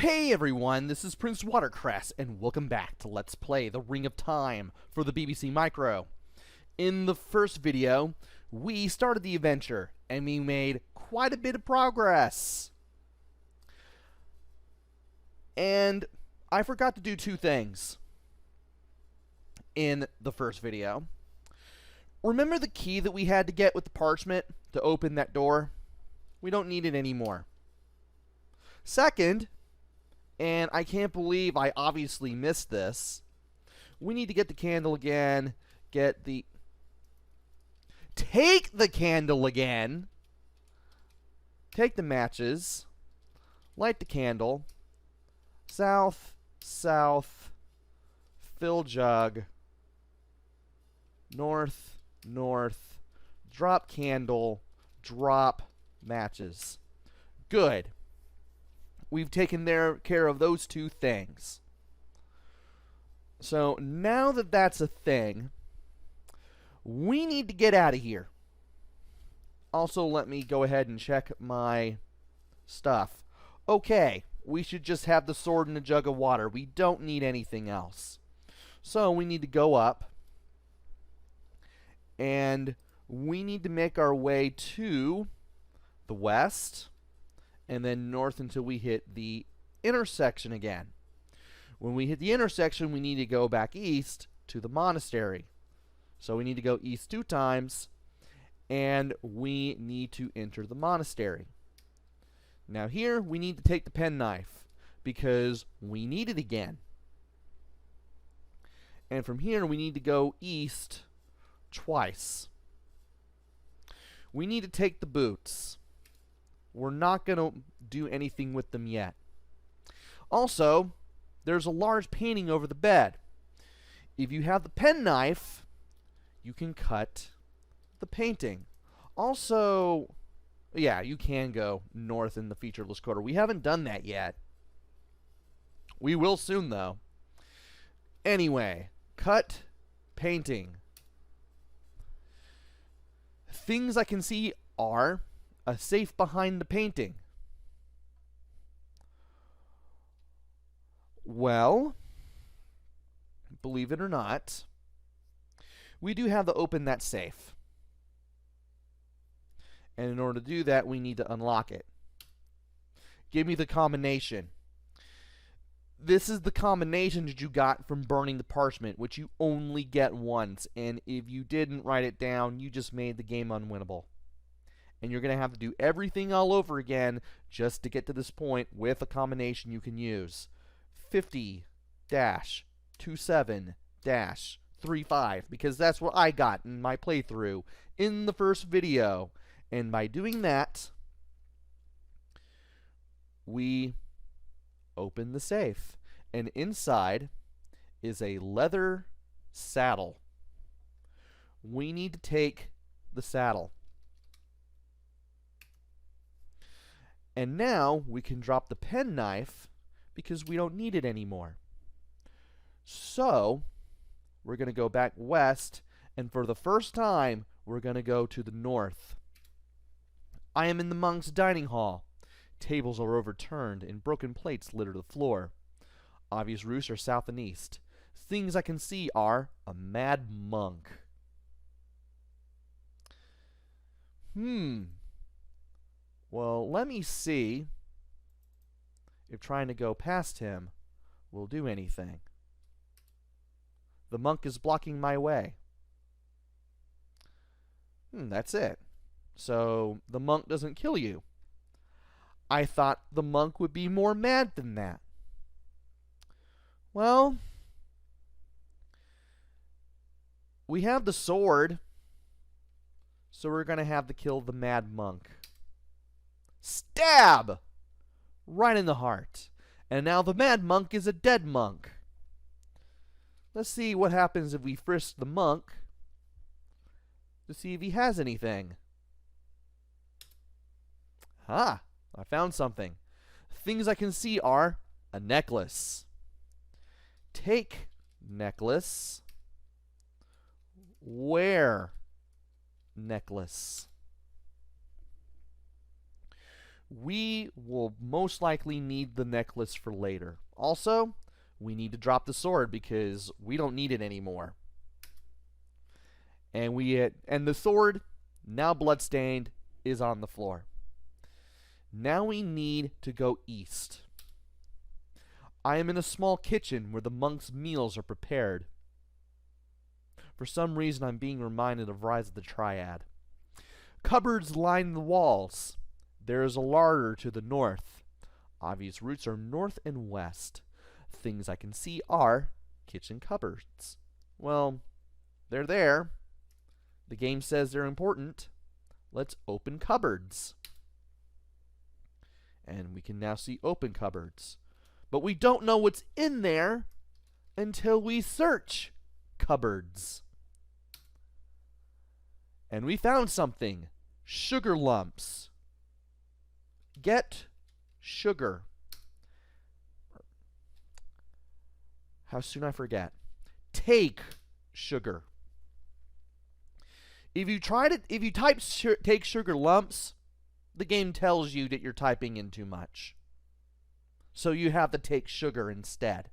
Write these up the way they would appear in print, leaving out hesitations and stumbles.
Hey everyone, this is PrinceWatercress, and welcome back to Let's Play The Ring of Time for the BBC Micro. In the first video, we started the adventure, and we made quite a bit of progress. And I forgot to do two things in the first video. Remember the key that we had to get with the parchment to open that door? We don't need it anymore. Second, and I can't believe I obviously missed this, we need to get the candle again, take the candle again, take the matches, light the candle, south, south, fill jug, north, north, drop candle, drop matches. Good. We've taken care of those two things. So now that that's a thing, we need to get out of here. Also, let me go ahead and check my stuff. Okay, we should just have the sword and a jug of water. We don't need anything else. So we need to go up, and we need to make our way to the west, and then north until we hit the intersection again. When we hit the intersection, we need to go back east to the monastery. So we need to go east 2 times, and we need to enter the monastery. Now here, we need to take the penknife, because we need it again. And from here, we need to go east twice. We need to take the boots. We're not going to do anything with them yet. Also, there's a large painting over the bed. If you have the penknife, you can cut the painting. Also, yeah, you can go north in the featureless quarter. We haven't done that yet. We will soon, though. Anyway, cut painting. Things I can see are a safe behind the painting. Well, believe it or not, we do have to open that safe. And in order to do that, we need to unlock it. Give me the combination. This is the combination that you got from burning the parchment, which you only get once. And if you didn't write it down, you just made the game unwinnable. And you're going to have to do everything all over again just to get to this point with a combination you can use. 50-27-35, because that's what I got in my playthrough in the first video. And by doing that, we open the safe. And inside is a leather saddle. We need to take the saddle. And now we can drop the penknife because we don't need it anymore. So we're going to go back west, and for the first time, we're going to go to the north. I am in the monk's dining hall. Tables are overturned and broken plates litter the floor. Obvious roofs are south and east. Things I can see are a mad monk. Well, let me see if trying to go past him will do anything. The monk is blocking my way. That's it. So the monk doesn't kill you. I thought the monk would be more mad than that. Well, we have the sword, so we're going to have to kill the mad monk. Stab! Right in the heart. And now the mad monk is a dead monk. Let's see what happens if we frisk the monk to see if he has anything. I found something. Things I can see are a necklace. Take necklace. Wear necklace. we will most likely need the necklace for later. Also, we need to drop the sword because we don't need it anymore. And the sword, now bloodstained, is on the floor. Now we need to go east. I am in a small kitchen where the monks' meals are prepared. For some reason, I'm being reminded of Rise of the Triad. Cupboards line the walls. There is a larder to the north. Obvious routes are north and west. Things I can see are kitchen cupboards. Well, they're there. The game says they're important. Let's open cupboards. And we can now see open cupboards. But we don't know what's in there until we search cupboards. And we found something. Sugar lumps. Get sugar. How soon I forget. Take sugar. If you type take sugar lumps, the game tells you that you're typing in too much. So you have to take sugar instead.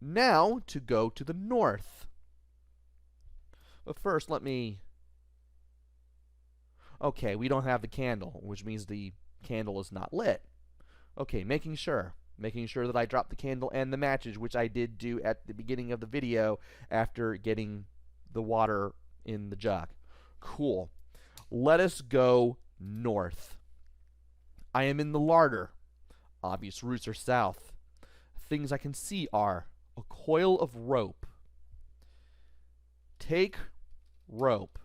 Now to go to the north. But first, okay, we don't have the candle, which means the candle is not lit. Okay, making sure that I drop the candle and the matches, which I did do at the beginning of the video after getting the water in the jug. Cool. Let us go north. I am in the larder. Obvious routes are south. Things I can see are a coil of rope. Take rope.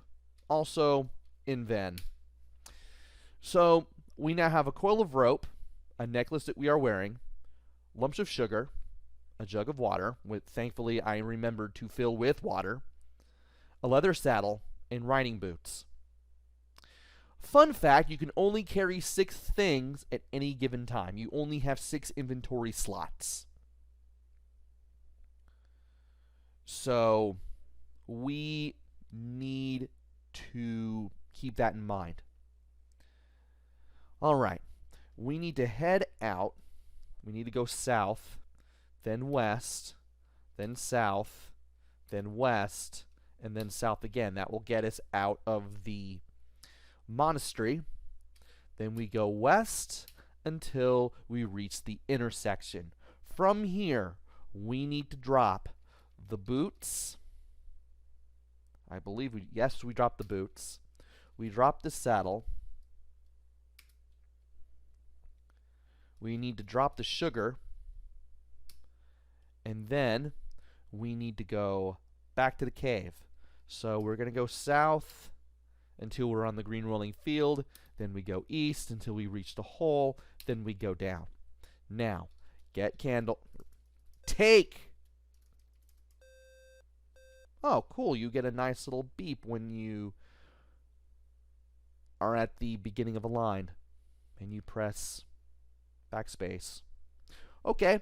Also in Ven. So we now have a coil of rope, a necklace that we are wearing, lumps of sugar, a jug of water, which thankfully I remembered to fill with water, a leather saddle, and riding boots. Fun fact, you can only carry 6 things at any given time. You only have 6 inventory slots. So we need to keep that in mind. Alright, we need to head out. We need to go south, then west, then south, then west, and then south again. That will get us out of the monastery. Then we go west until we reach the intersection. From here, we need to drop the boots. I believe we dropped the boots. We dropped the saddle. We need to drop the sugar. And then we need to go back to the cave. So we're going to go south until we're on the green rolling field. Then we go east until we reach the hole. Then we go down. Now, get candle. Take. Oh, cool. You get a nice little beep when you are at the beginning of a line. And you press backspace. Okay.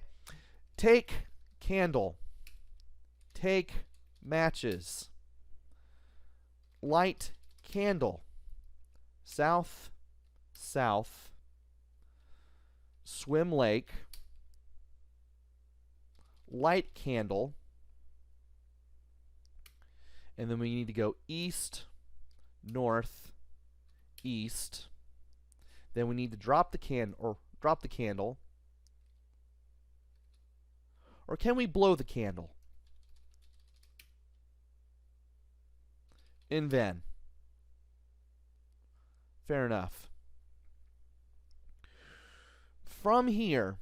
Take candle. Take matches. Light candle. South, south. Swim lake. Light candle. And then we need to go east, north, east. Then we need to drop the candle. Or can we blow the candle? In Ven. Fair enough. From here,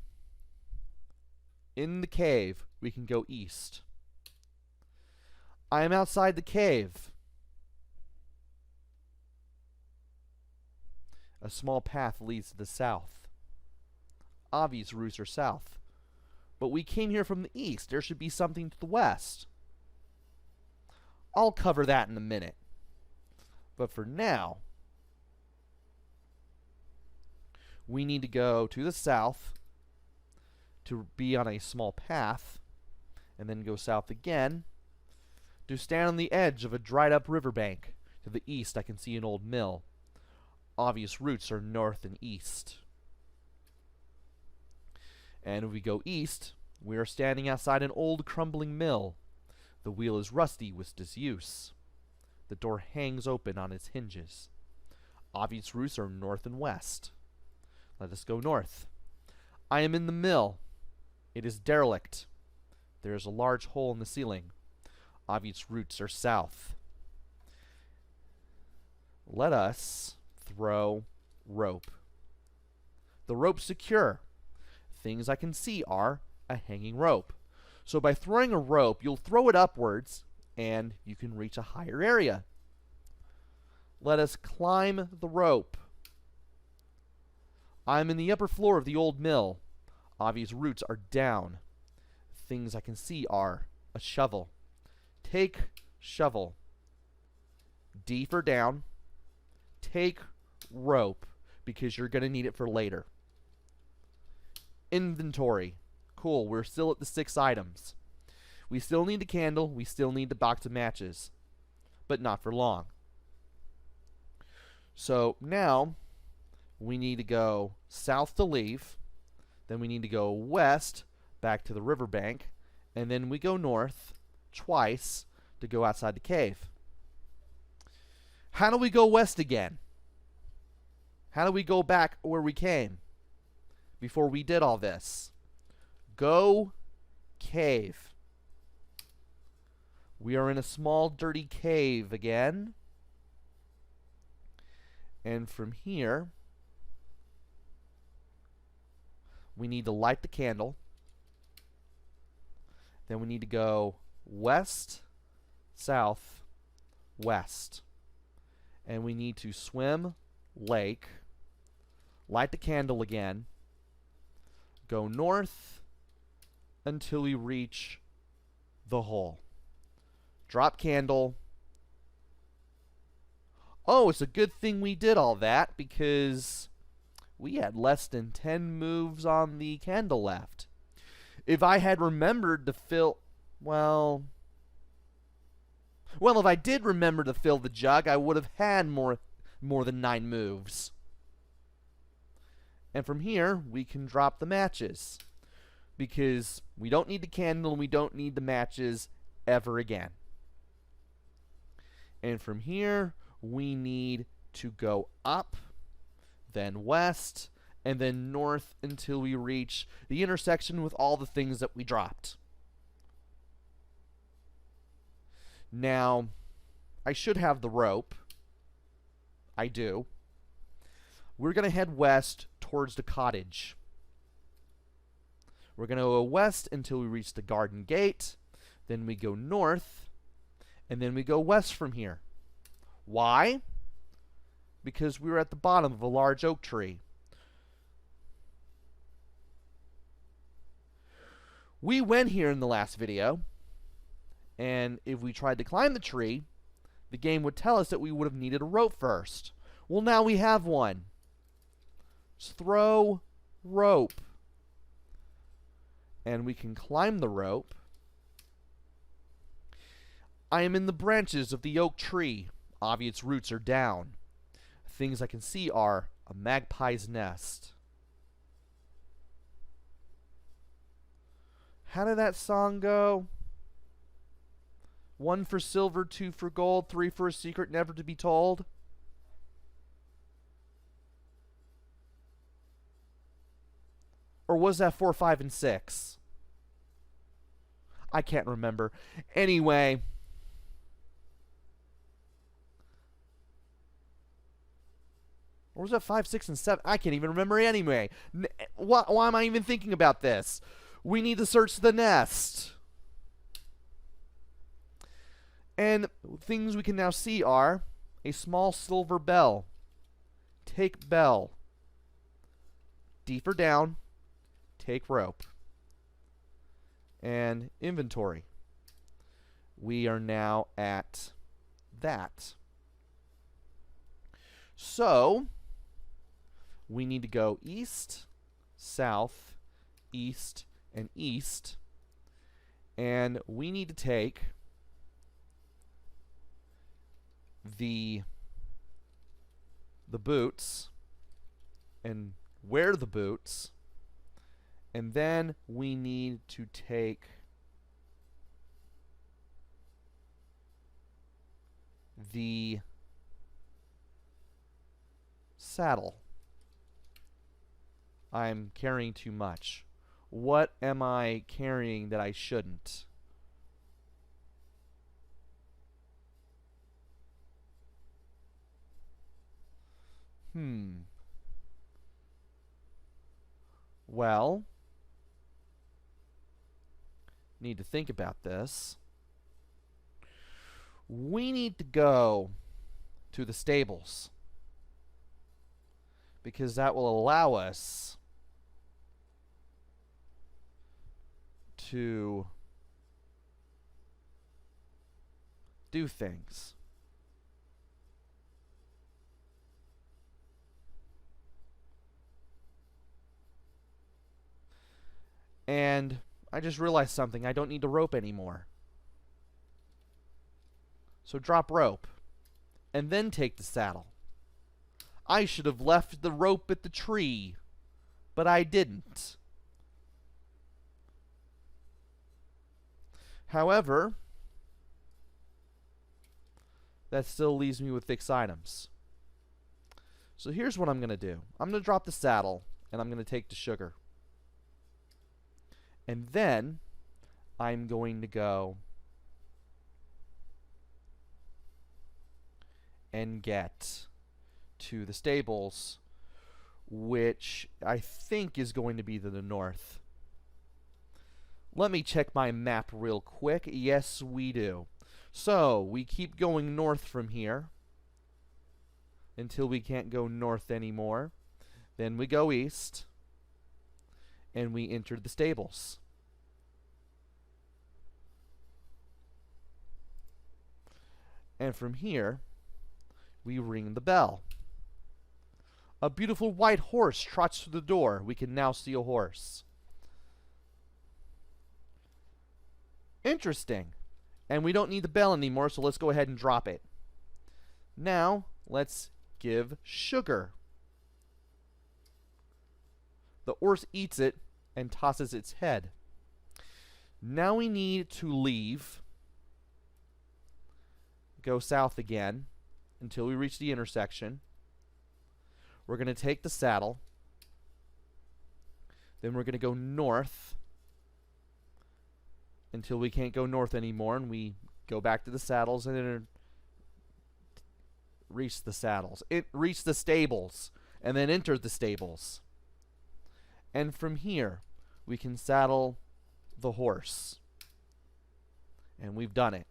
in the cave, we can go east. I am outside the cave. A small path leads to the south. Obvious routes are south. But we came here from the east. There should be something to the west. I'll cover that in a minute. But for now, we need to go to the south to be on a small path, and then go south again to stand on the edge of a dried up riverbank. To the east, I can see an old mill. obvious routes are north and east. And if we go east, we are standing outside an old crumbling mill. The wheel is rusty with disuse. The door hangs open on its hinges. Obvious routes are north and west. Let us go north. I am in the mill. It is derelict. There is a large hole in the ceiling. Obvious routes are south. Let us throw rope. The rope's secure. Things I can see are a hanging rope. So by throwing a rope, you'll throw it upwards, and you can reach a higher area. Let us climb the rope. I'm in the upper floor of the old mill. Obvious routes are down. Things I can see are a shovel. Take shovel. D for down. Take rope, because you're going to need it for later. Inventory. Cool, we're still at the 6 items. We still need a candle, we still need the box of matches, but not for long. So now we need to go south to leave, then we need to go west back to the riverbank, and then we go north twice to go outside the cave. How do we go west again? How do we go back where we came before we did all this? Go cave. We are in a small dirty cave again. And from here, we need to light the candle. Then we need to go west, south, west. And we need to swim lake, light the candle again, go north until we reach the hole. Drop candle. Oh, it's a good thing we did all that, because we had less than 10 moves on the candle left. If I had remembered to fill... Well, if I did remember to fill the jug, I would have had more than 9 moves. And from here, we can drop the matches, because we don't need the candle and we don't need the matches ever again. And from here, we need to go up, then west, and then north until we reach the intersection with all the things that we dropped. Now, I should have the rope. I do. We're going to head west towards the cottage. We're going to go west until we reach the garden gate. Then we go north. And then we go west from here. Why? Because we were at the bottom of a large oak tree. We went here in the last video. And if we tried to climb the tree, the game would tell us that we would have needed a rope first. Well, now we have one. Just throw rope. And we can climb the rope. I am in the branches of the oak tree. Obvious roots are down. Things I can see are a magpie's nest. How did that song go? 1 for silver, 2 for gold, 3 for a secret never to be told. Or was that 4, 5, and 6? I can't remember. Anyway. Or was that 5, 6, and 7? I can't even remember anyway. Why am I even thinking about this? We need to search the nest. And things we can now see are a small silver bell. Take bell. D for down. Take rope. And inventory. We are now at that. So, we need to go east, south, east, and east. And we need to take the the boots and wear the boots. And then we need to take the saddle. I'm carrying too much. What am I carrying that I shouldn't? Well, need to think about this. We need to go to the stables, because that will allow us to do things. And I just realized something. I don't need the rope anymore. So drop rope. And then take the saddle. I should have left the rope at the tree. But I didn't. However, that still leaves me with 6 items. So here's what I'm going to do. I'm going to drop the saddle. And I'm going to take the sugar. And then I'm going to go and get to the stables, which I think is going to be to the north. Let me check my map real quick. Yes, we do. So we keep going north from here until we can't go north anymore. Then we go east. And we entered the stables. And from here, we ring the bell. A beautiful white horse trots through the door. We can now see a horse. Interesting. And we don't need the bell anymore, so let's go ahead and drop it. Now, let's give sugar. The horse eats it and tosses its head. Now we need to leave, go south again until we reach the intersection. We're going to take the saddle. Then we're going to go north until we can't go north anymore, and we go back to the saddles and then reach the saddles. Reach the stables and then enter the stables. And from here, we can saddle the horse. And we've done it.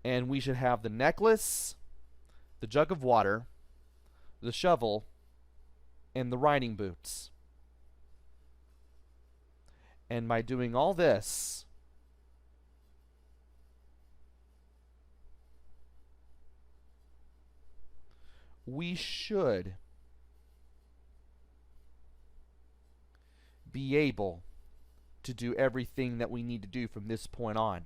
And we should have the necklace, the jug of water, the shovel, and the riding boots. And by doing all this, we should be able to do everything that we need to do from this point on.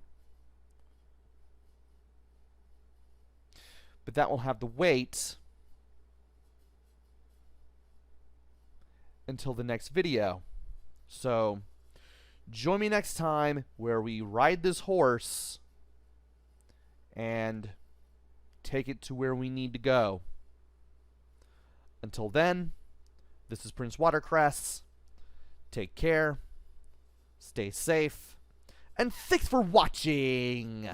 But that will have to wait until the next video. So join me next time where we ride this horse and take it to where we need to go. Until then, this is PrinceWatercress. Take care, stay safe, and thanks for watching!